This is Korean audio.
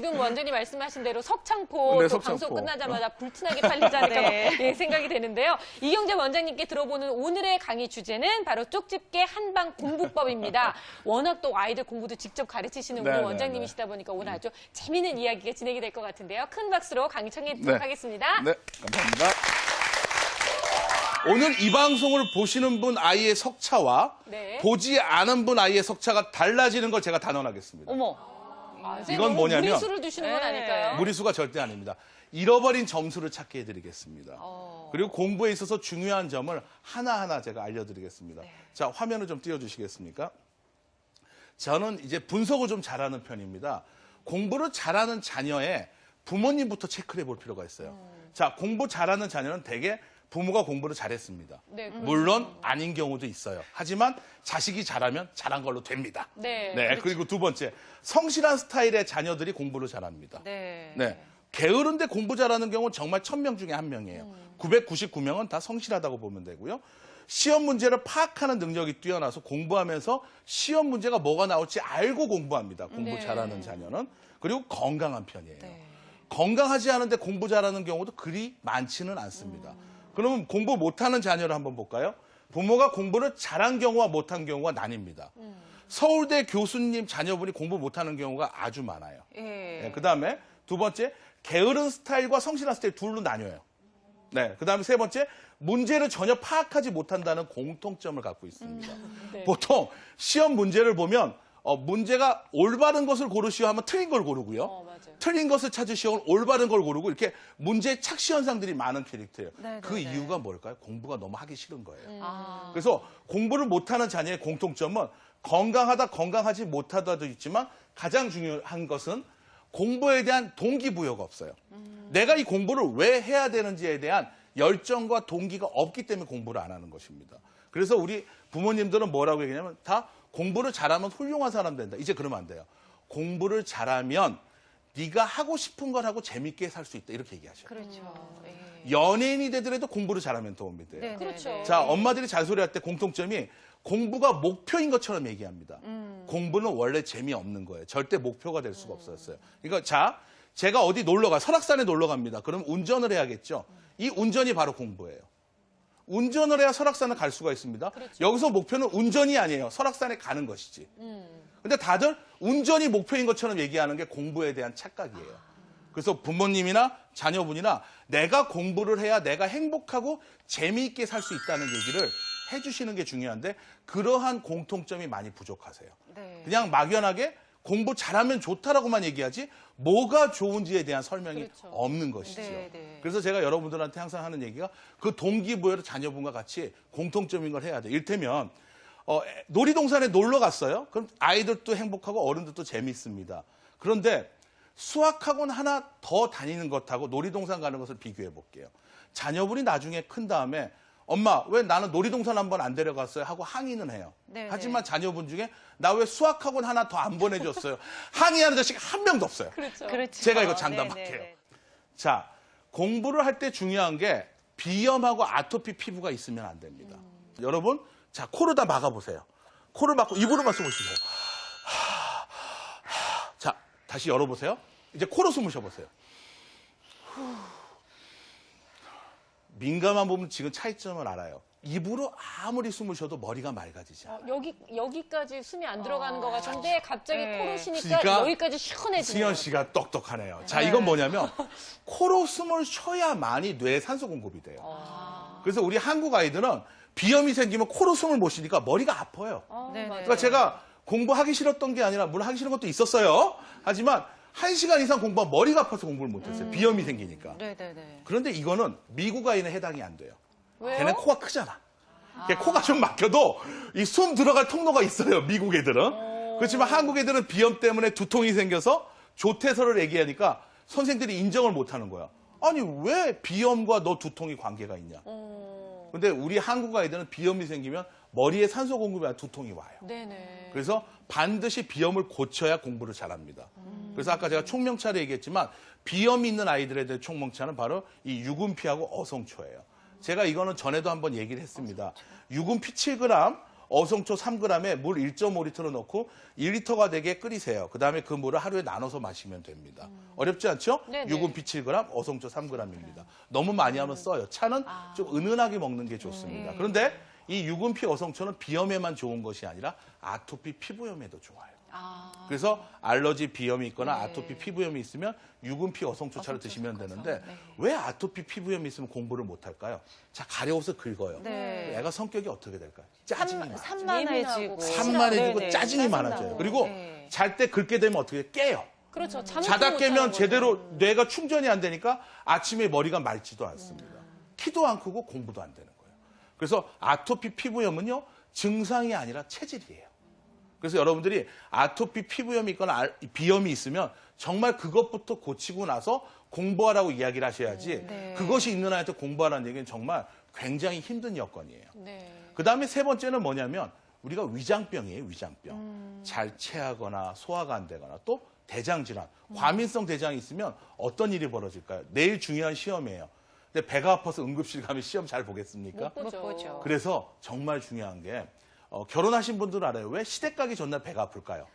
지금 원장님 말씀하신 대로 석창포 네, 또 석창포. 방송 끝나자마자 불티나게 팔리지 않을까 네. 예, 생각이 되는데요. 이경재 원장님께 들어보는 오늘의 강의 주제는 바로 쪽집게 한방 공부법입니다. 워낙 또 아이들 공부도 직접 가르치시는 우리 네, 원장님이시다 보니까 오늘 아주 재미있는 이야기가 진행이 될 것 같은데요. 큰 박수로 강의 청해 듣도록 네. 하겠습니다. 네, 감사합니다. 오늘 이 방송을 보시는 분 아이의 석차와 네. 보지 않은 분 아이의 석차가 달라지는 걸 제가 단언하겠습니다. 어머. 아, 이건 뭐냐면 무리수를 두시는 건 네. 아닐까요? 무리수가 절대 아닙니다. 잃어버린 점수를 찾게 해드리겠습니다. 그리고 공부에 있어서 중요한 점을 하나하나 제가 알려드리겠습니다. 자, 화면을 좀 띄워주시겠습니까? 저는 이제 분석을 좀 잘하는 편입니다. 공부를 잘하는 자녀의 부모님부터 체크를 해볼 필요가 있어요. 자, 공부 잘하는 자녀는 대개 부모가 공부를 잘했습니다. 네, 물론 아닌 경우도 있어요. 하지만 자식이 잘하면 잘한 걸로 됩니다. 네, 네, 그렇죠. 그리고 두 번째, 성실한 스타일의 자녀들이 공부를 잘합니다. 네. 네. 게으른데 공부 잘하는 경우는 정말 1000명 중에 1명이에요. 999명은 다 성실하다고 보면 되고요. 시험 문제를 파악하는 능력이 뛰어나서 공부하면서 시험 문제가 뭐가 나올지 알고 공부합니다. 공부 네. 잘하는 자녀는. 그리고 건강한 편이에요. 네. 건강하지 않은데 공부 잘하는 경우도 그리 많지는 않습니다. 그러면 공부 못하는 자녀를 한번 볼까요? 부모가 공부를 잘한 경우와 못한 경우가 나뉩니다. 서울대 교수님 자녀분이 공부 못하는 경우가 아주 많아요. 예. 네, 그다음에 두 번째, 게으른 스타일과 성실한 스타일 둘로 나뉘어요. 네, 그다음에 세 번째, 문제를 전혀 파악하지 못한다는 공통점을 갖고 있습니다. 네. 보통 시험 문제를 보면 문제가 올바른 것을 고르시오 하면 틀린 걸 고르고요. 맞아요. 틀린 것을 찾으시오 올바른 걸 고르고 이렇게 문제 착시 현상들이 많은 캐릭터예요. 네, 그 네, 네. 이유가 뭘까요? 공부가 너무 하기 싫은 거예요. 아. 그래서 공부를 못하는 자녀의 공통점은 건강하다, 건강하지 못하다도 있지만 가장 중요한 것은 공부에 대한 동기부여가 없어요. 내가 이 공부를 왜 해야 되는지에 대한 열정과 동기가 없기 때문에 공부를 안 하는 것입니다. 그래서 우리 부모님들은 뭐라고 얘기하냐면 다 공부를 잘하면 훌륭한 사람 된다. 이제 그러면 안 돼요. 공부를 잘하면 네가 하고 싶은 걸 하고 재밌게 살 수 있다. 이렇게 얘기하셔요. 그렇죠. 예. 연예인이 되더라도 공부를 잘하면 도움이 돼요. 네, 그렇죠. 네, 네. 자, 엄마들이 잔소리할 때 공통점이 공부가 목표인 것처럼 얘기합니다. 공부는 원래 재미없는 거예요. 절대 목표가 될 수가 없었어요. 그러니까 자, 제가 어디 설악산에 놀러 갑니다. 그럼 운전을 해야겠죠. 이 운전이 바로 공부예요. 운전을 해야 설악산을 갈 수가 있습니다. 여기서 목표는 운전이 아니에요. 설악산에 가는 것이지. 근데 다들 운전이 목표인 것처럼 얘기하는 게 공부에 대한 착각이에요. 그래서 부모님이나 자녀분이나 내가 공부를 해야 내가 행복하고 재미있게 살 수 있다는 얘기를 해주시는 게 중요한데 그러한 공통점이 많이 부족하세요. 네. 그냥 막연하게 공부 잘하면 좋다라고만 얘기하지 뭐가 좋은지에 대한 설명이 그렇죠. 없는 것이죠. 네, 네. 그래서 제가 여러분들한테 항상 하는 얘기가 그 동기부여를 자녀분과 같이 공통점인 걸 해야 돼요. 이를테면 놀이동산에 놀러 갔어요. 그럼 아이들도 행복하고 어른들도 재밌습니다. 그런데 수학학원 하나 더 다니는 것하고 놀이동산 가는 것을 비교해 볼게요. 자녀분이 나중에 큰 다음에 엄마 왜 나는 놀이동산 한번 안 데려갔어요 하고 항의는 해요. 네, 하지만 자녀분 중에 나 왜 수학학원 하나 더 안 보내줬어요. 항의하는 자식 한 명도 없어요. 그렇죠. 그렇죠. 제가 이거 네, 장담할게요. 네, 네. 자, 공부를 할 때 중요한 게 비염하고 아토피 피부가 있으면 안 됩니다. 여러분, 자, 코를 다 막아보세요. 코를 막고 입으로만 숨을 쉬세요. 자, 다시 열어보세요. 이제 코로 숨을 쉬어보세요. 민감한 부분 지금 차이점을 알아요. 입으로 아무리 숨을 쉬어도 머리가 맑아지지 않아요. 여기까지 숨이 안 들어가는 것 같은데 갑자기 네. 코로 쉬니까 그러니까 여기까지 시원해지네요. 수현 씨가 똑똑하네요. 자, 이건 뭐냐면 코로 숨을 쉬어야만이 뇌에 산소 공급이 돼요. 그래서 우리 한국 아이들은 비염이 생기면 코로 숨을 못 쉬니까 머리가 아파요. 네, 네. 그러니까 제가 공부하기 싫었던 게 아니라 물론 하기 싫은 것도 있었어요. 하지만 1시간 이상 공부하면 머리가 아파서 공부를 못했어요. 비염이 생기니까. 네, 네, 네. 그런데 이거는 미국 아이는 해당이 안 돼요. 왜요? 걔는 코가 크잖아. 코가 좀 막혀도 이 숨 들어갈 통로가 있어요. 미국 애들은. 그렇지만 한국 애들은 비염 때문에 두통이 생겨서 조퇴설을 얘기하니까 선생들이 인정을 못하는 거야. 아니 왜 비염과 너 두통이 관계가 있냐. 근데 우리 한국 아이들은 비염이 생기면 머리에 산소 공급이 아니라 두통이 와요. 네네. 그래서 반드시 비염을 고쳐야 공부를 잘합니다. 그래서 아까 제가 총명차를 얘기했지만 비염이 있는 아이들에 대한 총명차는 바로 이 유분피하고 어성초예요. 제가 이거는 전에도 한번 얘기를 했습니다. 유분피 7g, 어성초 3g에 물 1.5리터를 넣고 1리터가 되게 끓이세요. 그다음에 그 물을 하루에 나눠서 마시면 됩니다. 어렵지 않죠? 네네. 유분피 7g, 어성초 3g입니다. 너무 많이 하면 써요. 차는 좀 은은하게 먹는 게 좋습니다. 그런데 이 유분피 어성초는 비염에만 좋은 것이 아니라 아토피 피부염에도 좋아요. 그래서 알러지 비염이 있거나 아토피 피부염이 있으면 유분피 어성초차를 드시면 되는데 왜 아토피 피부염이 있으면 공부를 못 할까요? 자, 가려워서 긁어요. 네. 애가 성격이 어떻게 될까요? 짜증이 많아요. 산만해지고. 산만해지고 네네, 짜증이 맞아요. 많아져요. 그리고 네. 잘 때 긁게 되면 어떻게 깨요? 그렇죠. 잠을 자다 못 깨면 자는 제대로 거죠. 뇌가 충전이 안 되니까 아침에 머리가 맑지도 않습니다. 키도 안 크고 공부도 안 되는 거예요. 그래서 아토피 피부염은요, 증상이 아니라 체질이에요. 그래서 여러분들이 아토피 피부염이 있거나 비염이 있으면 정말 그것부터 고치고 나서 공부하라고 이야기를 하셔야지 네. 그것이 있는 아이한테 공부하라는 얘기는 정말 굉장히 힘든 여건이에요. 네. 그 다음에 세 번째는 뭐냐면 우리가 위장병이에요, 위장병. 잘 체하거나 소화가 안 되거나 또 대장질환, 과민성 대장이 있으면 어떤 일이 벌어질까요? 내일 중요한 시험이에요. 근데 배가 아파서 응급실 가면 시험 잘 보겠습니까? 못 보죠. 못 보죠. 그래서 정말 중요한 게 결혼하신 분들은 알아요. 왜 시댁 가기 전날 배가 아플까요?